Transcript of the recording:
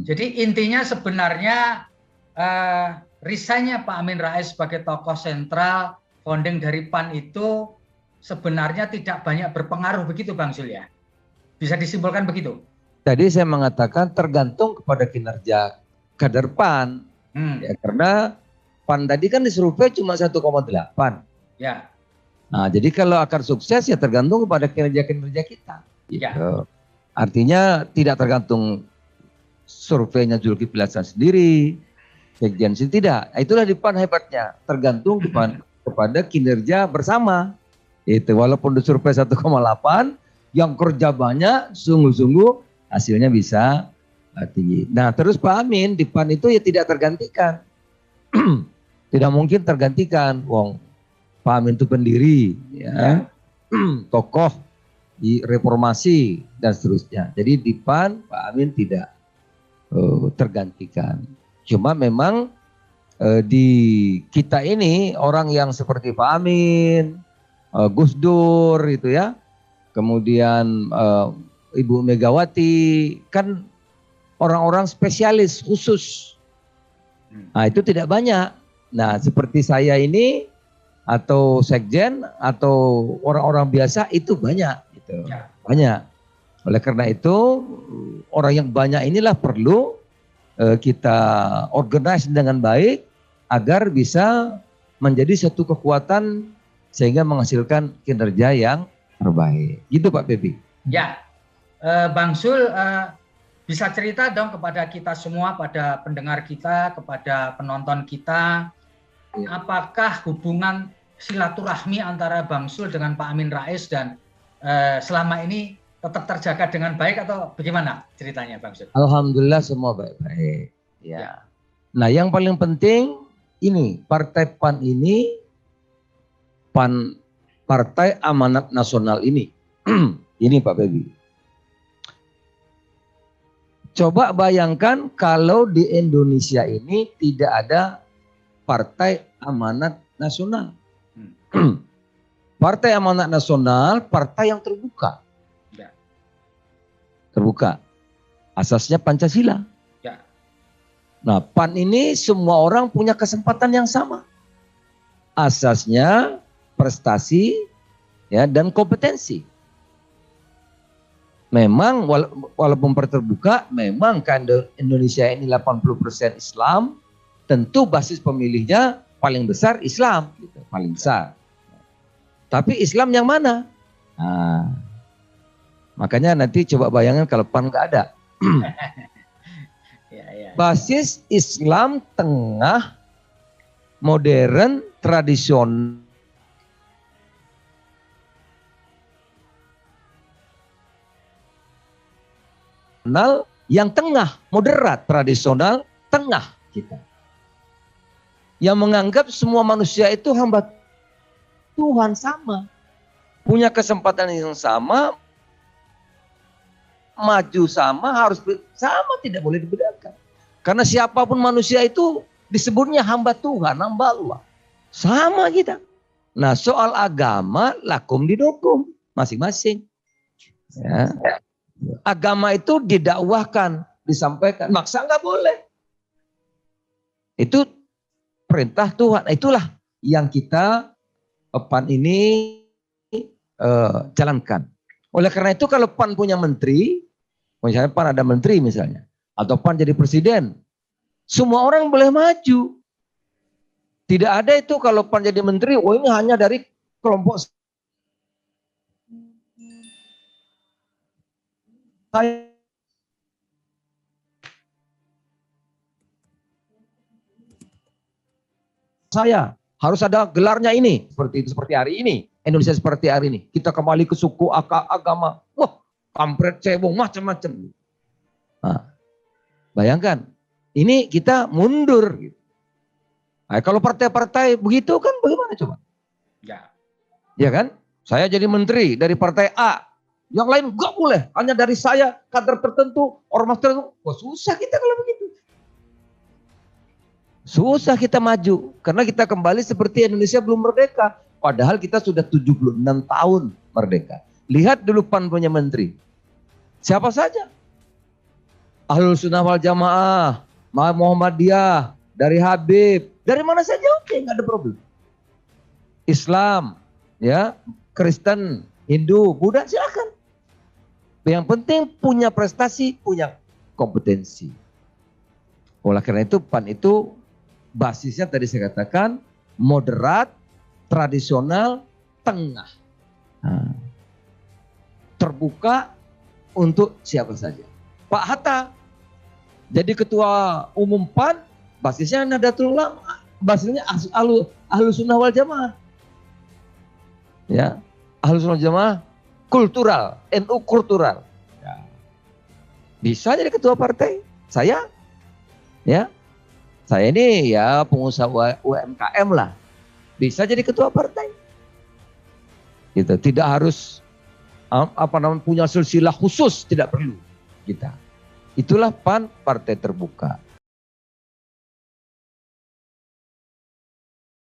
Jadi intinya sebenarnya resignnya Pak Amin Rais sebagai tokoh sentral founding dari PAN itu sebenarnya tidak banyak berpengaruh, begitu Bang Zul ya? Bisa disimpulkan begitu? Tadi saya mengatakan tergantung kepada kinerja kader PAN. Ya, karena PAN tadi kan disurvei cuma 1,8. Ya. Nah, jadi kalau akan sukses ya tergantung kepada kinerja kita. Gitu. Ya. Artinya tidak tergantung surveinya Zulkifli Hasan sendiri, sekjen sendiri, tidak. Itulah di PAN hebatnya, tergantung kepada kinerja bersama. Itu walaupun disurvei 1,8, yang kerja banyak, sungguh-sungguh hasilnya bisa tinggi. Nah, terus Pak Amin di PAN itu ya tidak tergantikan. Tidak mungkin tergantikan. Wong Pak Amin itu pendiri, ya. Tokoh di reformasi dan seterusnya. Jadi di PAN Pak Amin tidak tergantikan. Cuma memang di kita ini orang yang seperti Pak Amin, Gus Dur itu ya, kemudian Ibu Megawati kan orang-orang spesialis khusus. Nah itu tidak banyak. Nah seperti saya ini atau sekjen atau orang-orang biasa itu banyak, gitu. Banyak. Oleh karena itu orang yang banyak inilah perlu kita organize dengan baik agar bisa menjadi satu kekuatan sehingga menghasilkan kinerja yang terbaik. Gitu Pak Pepi. Ya, Bang Zul bisa cerita dong kepada kita semua, pada pendengar kita, kepada penonton kita, apakah hubungan silaturahmi antara Bang Zul dengan Pak Amin Rais dan selama ini tetap terjaga dengan baik atau bagaimana ceritanya Bang Zul? Alhamdulillah semua baik-baik. Ya. Nah yang paling penting ini Partai PAN ini, Partai Amanat Nasional ini, ini Pak Bebi. Coba bayangkan kalau di Indonesia ini tidak ada Partai Amanat Nasional. Partai Amanat Nasional, partai yang terbuka. Terbuka. Asasnya Pancasila. Ya. Nah, PAN ini semua orang punya kesempatan yang sama. Asasnya prestasi ya dan kompetensi. Memang walaupun terbuka, memang kan Indonesia ini 80% Islam, tentu basis pemilihnya paling besar Islam, gitu, paling besar. Tapi Islam yang mana? Nah, makanya nanti coba bayangkan kalau PAN nggak ada. Basis Islam tengah, modern, tradisional. Yang tengah, moderat, tradisional, tengah kita. Yang menganggap semua manusia itu hamba Tuhan sama. Punya kesempatan yang sama, maju sama, harus sama, tidak boleh dibedakan. Karena siapapun manusia itu disebutnya hamba Tuhan, hamba Allah. Sama kita. Nah soal agama, lakum didukum masing-masing. Ya. Agama itu didakwahkan, disampaikan, maksa nggak boleh. Itu perintah Tuhan. Itulah yang kita PAN ini jalankan. Oleh karena itu kalau PAN punya menteri, misalnya PAN ada menteri misalnya, atau PAN jadi presiden, semua orang boleh maju. Tidak ada itu kalau PAN jadi menteri, oh ini hanya dari kelompok saya harus ada gelarnya ini, seperti hari ini, Indonesia seperti hari ini. Kita kembali ke suku, agama, wah, kampret, cebong, macam-macam. Nah, bayangkan, ini kita mundur. Nah, kalau partai-partai begitu kan bagaimana coba? Ya kan? Saya jadi menteri dari partai A, yang lain gak boleh, hanya dari saya, kader tertentu, ormas tertentu. Wah susah kita kalau begitu. Susah kita maju, karena kita kembali seperti Indonesia belum merdeka. Padahal kita sudah 76 tahun merdeka. Lihat dulu PAN punya menteri. Siapa saja? Ahlus Sunnah wal Jamaah, Muhammadiyah, dari Habib, dari mana saja oke, nggak ada problem. Islam, ya, Kristen, Hindu, Buddha, silakan. Yang penting punya prestasi, punya kompetensi. Oleh karena itu PAN itu basisnya tadi saya katakan moderat, tradisional, tengah. Nah, terbuka untuk siapa saja. Pak Hatta jadi ketua umum PAN, basisnya Nahdlatul Ulama, basisnya Ahlus Sunnah wal Jamaah. Ya, Ahlus Sunnah wal Jamaah kultural, NU kultural. Ya. Bisa jadi ketua partai. Saya ini ya pengusaha UMKM lah. Bisa jadi ketua partai. Gitu. Tidak harus punya silsilah khusus, tidak perlu kita. Itulah PAN, partai terbuka.